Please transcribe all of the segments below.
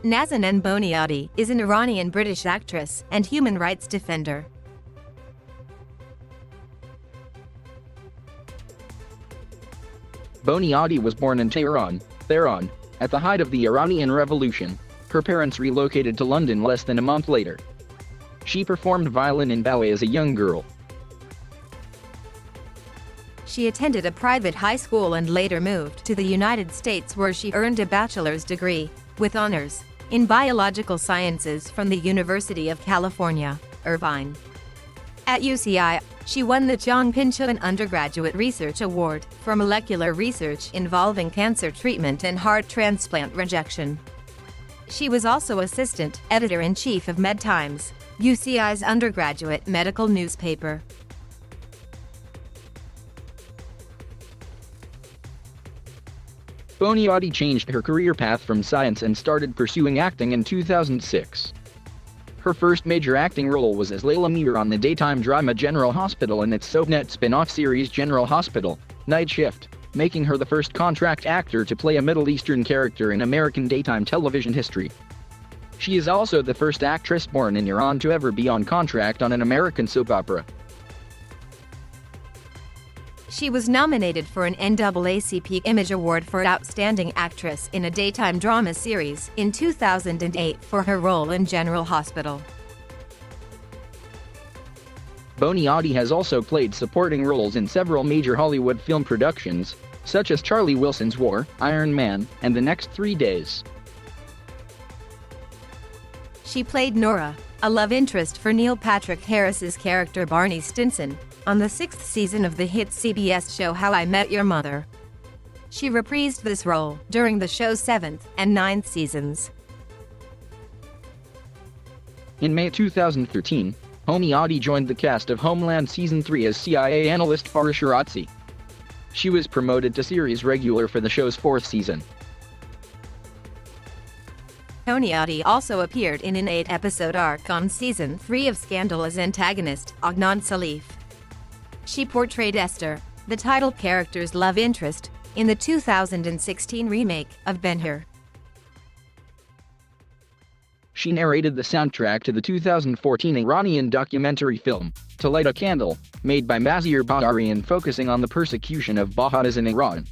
Nazanin Boniadi is an Iranian-British actress and human rights defender. Boniadi was born in Tehran, Iran, at the height of the Iranian Revolution. Her parents relocated to London less than a month later. She performed violin and ballet as a young girl. She attended a private high school and later moved to the United States, where she earned a bachelor's degree, with honors, in biological sciences from the University of California, Irvine. At UCI, she won the Zhang Pinchun Undergraduate Research Award for molecular research involving cancer treatment and heart transplant rejection. She was also assistant editor-in-chief of MedTimes, UCI's undergraduate medical newspaper. Boniadi changed her career path from science and started pursuing acting in 2006. Her first major acting role was as Layla Mir on the daytime drama General Hospital and its soapnet spin-off series General Hospital, Night Shift, making her the first contract actor to play a Middle Eastern character in American daytime television history. She is also the first actress born in Iran to ever be on contract on an American soap opera. She was nominated for an NAACP Image Award for Outstanding Actress in a Daytime Drama Series in 2008 for her role in General Hospital. Boniadi has also played supporting roles in several major Hollywood film productions, such as Charlie Wilson's War, Iron Man, and The Next 3 Days. She played Nora, a love interest for Neil Patrick Harris's character Barney Stinson, on the 6th season of the hit CBS show How I Met Your Mother. She reprised this role during the show's 7th and 9th seasons. In May 2013, Boniadi joined the cast of Homeland Season 3 as CIA analyst Farah Shirazi. She was promoted to series regular for the show's 4th season. Boniadi also appeared in an 8-episode arc on Season 3 of Scandal as antagonist Adnan Salif. She portrayed Esther, the title character's love interest, in the 2016 remake of Ben-Hur. She narrated the soundtrack to the 2014 Iranian documentary film, To Light a Candle, made by Mazir Baharian, focusing on the persecution of Baha'is in Iran.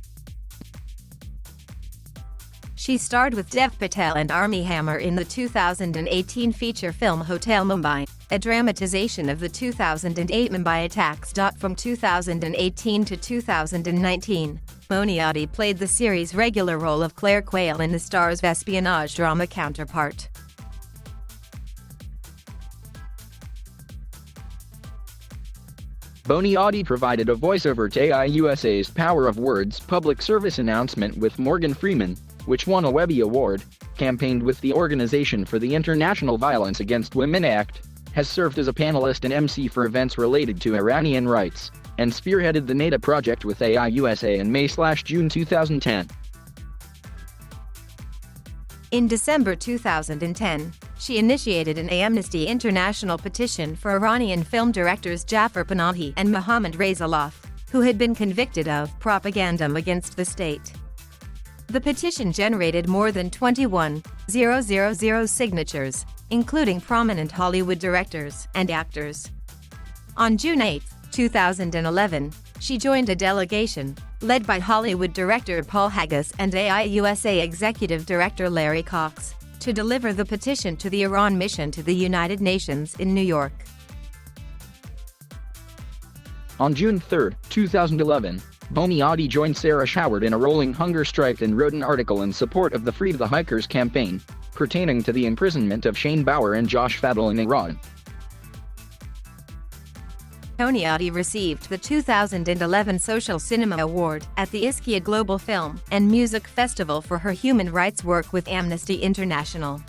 She starred with Dev Patel and Armie Hammer in the 2018 feature film Hotel Mumbai, a dramatization of the 2008 Mumbai attacks. From 2018 to 2019, Boniadi played the series' regular role of Claire Quayle in the Star's espionage drama counterpart. Boniadi provided a voiceover to AIUSA's Power of Words public service announcement with Morgan Freeman, which won a Webby Award, campaigned with the Organization for the International Violence Against Women Act, has served as a panelist and MC for events related to Iranian rights, and spearheaded the NATA project with AIUSA in May/June 2010. In December 2010, she initiated an Amnesty International petition for Iranian film directors Jafar Panahi and Mohammad Rezaloff, who had been convicted of propaganda against the state. The petition generated more than 21,000 signatures, including prominent Hollywood directors and actors. On June 8, 2011, she joined a delegation, led by Hollywood director Paul Haggis and AIUSA executive director Larry Cox, to deliver the petition to the Iran mission to the United Nations in New York. On June 3, 2011, Boniadi joined Sarah Schauert in a rolling hunger strike and wrote an article in support of the Free the Hikers campaign, pertaining to the imprisonment of Shane Bauer and Josh Fadel in Iran. Boniadi received the 2011 Social Cinema Award at the Ischia Global Film and Music Festival for her human rights work with Amnesty International.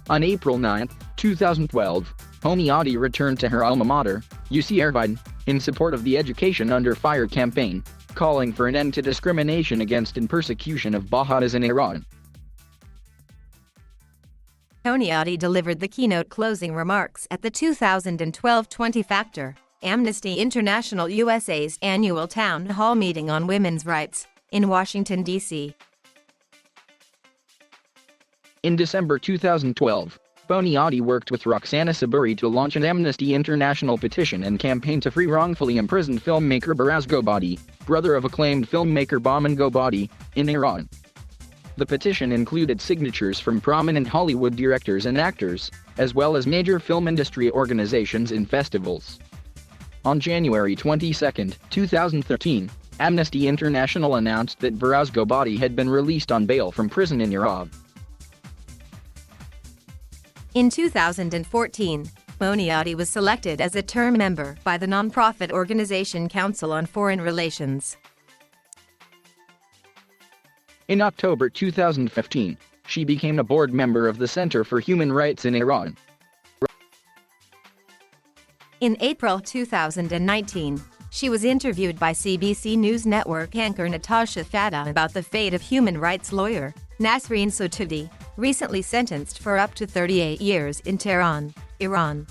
On April 9, 2012, Boniadi returned to her alma mater, UC Irvine, in support of the Education Under Fire campaign, calling for an end to discrimination against and persecution of Baha'is in Iran. Boniadi delivered the keynote closing remarks at the 2012 20 Factor Amnesty International USA's annual town hall meeting on women's rights in Washington, D.C. In December 2012, Boniadi worked with Roxana Saburi to launch an Amnesty International petition and campaign to free wrongfully imprisoned filmmaker Baraz Gobadi, brother of acclaimed filmmaker Bahman Gobadi, in Iran. The petition included signatures from prominent Hollywood directors and actors, as well as major film industry organizations and festivals. On January 22, 2013, Amnesty International announced that Baraz Gobadi had been released on bail from prison in Iran. In 2014, Boniadi was selected as a term member by the nonprofit organization Council on Foreign Relations. In October 2015, she became a board member of the Center for Human Rights in Iran. In April 2019, she was interviewed by CBC News Network anchor Natasha Fattah about the fate of human rights lawyer Nasreen Sotoudeh, recently sentenced for up to 38 years in Tehran, Iran.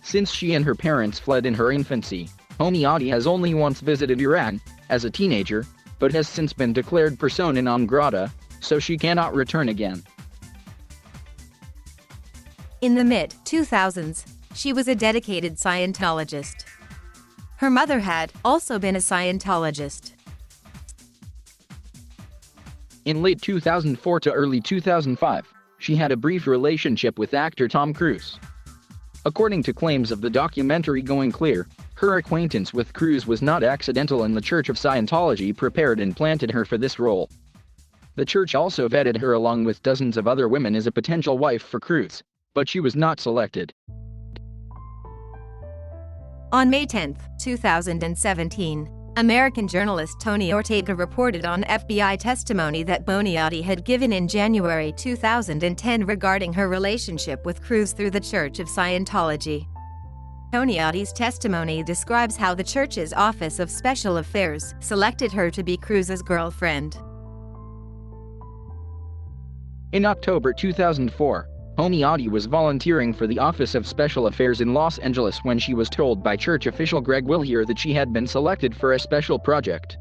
Since she and her parents fled in her infancy, Boniadi has only once visited Iran, as a teenager, but has since been declared persona non grata, so she cannot return again. In the mid-2000s, she was a dedicated Scientologist. Her mother had also been a Scientologist. In late 2004 to early 2005, she had a brief relationship with actor Tom Cruise. According to claims of the documentary Going Clear, her acquaintance with Cruise was not accidental and the Church of Scientology prepared and planted her for this role. The church also vetted her along with dozens of other women as a potential wife for Cruise, but she was not selected. On May 10, 2017, American journalist Tony Ortega reported on FBI testimony that Boniadi had given in January 2010 regarding her relationship with Cruise through the Church of Scientology. Boniadi's testimony describes how the church's Office of Special Affairs selected her to be Cruise's girlfriend. In October 2004, Boniadi was volunteering for the Office of Special Affairs in Los Angeles when she was told by church official Greg Willier that she had been selected for a special project.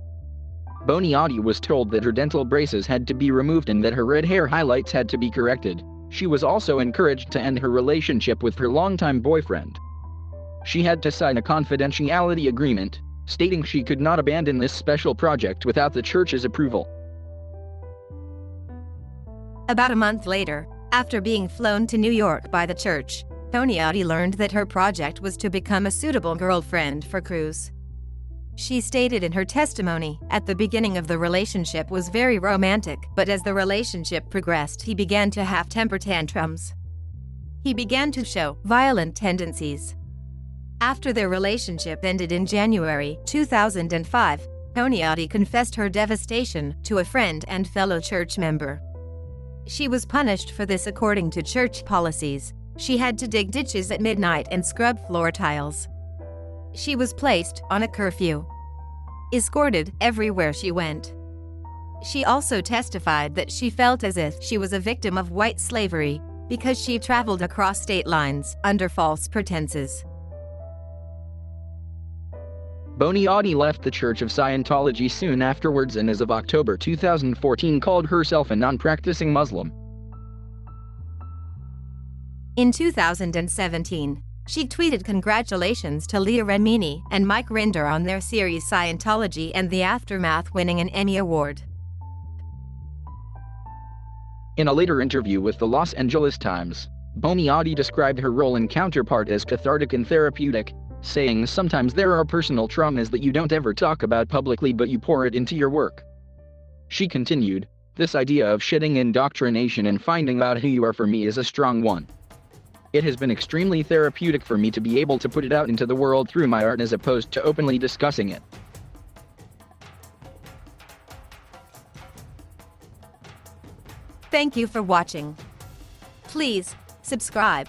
Boniadi was told that her dental braces had to be removed and that her red hair highlights had to be corrected. She was also encouraged to end her relationship with her longtime boyfriend. She had to sign a confidentiality agreement, stating she could not abandon this special project without the church's approval. About a month later, after being flown to New York by the church, Boniadi learned that her project was to become a suitable girlfriend for Cruise. She stated in her testimony, at the beginning of the relationship was very romantic, but as the relationship progressed he began to have temper tantrums. He began to show violent tendencies. After their relationship ended in January 2005, Boniadi confessed her devastation to a friend and fellow church member. She was punished for this according to church policies. She had to dig ditches at midnight and scrub floor tiles. She was placed on a curfew, escorted everywhere she went. She also testified that she felt as if she was a victim of white slavery because she traveled across state lines under false pretenses. Boniadi left the Church of Scientology soon afterwards and as of October 2014 called herself a non-practicing Muslim. In 2017, she tweeted congratulations to Leah Remini and Mike Rinder on their series Scientology and the Aftermath winning an Emmy Award. In a later interview with the Los Angeles Times, Boniadi described her role in Counterpart as cathartic and therapeutic, saying sometimes there are personal traumas that you don't ever talk about publicly but you pour it into your work. She continued, "This idea of shedding indoctrination and finding out who you are for me is a strong one. It has been extremely therapeutic for me to be able to put it out into the world through my art as opposed to openly discussing it." Thank you for watching. Please subscribe.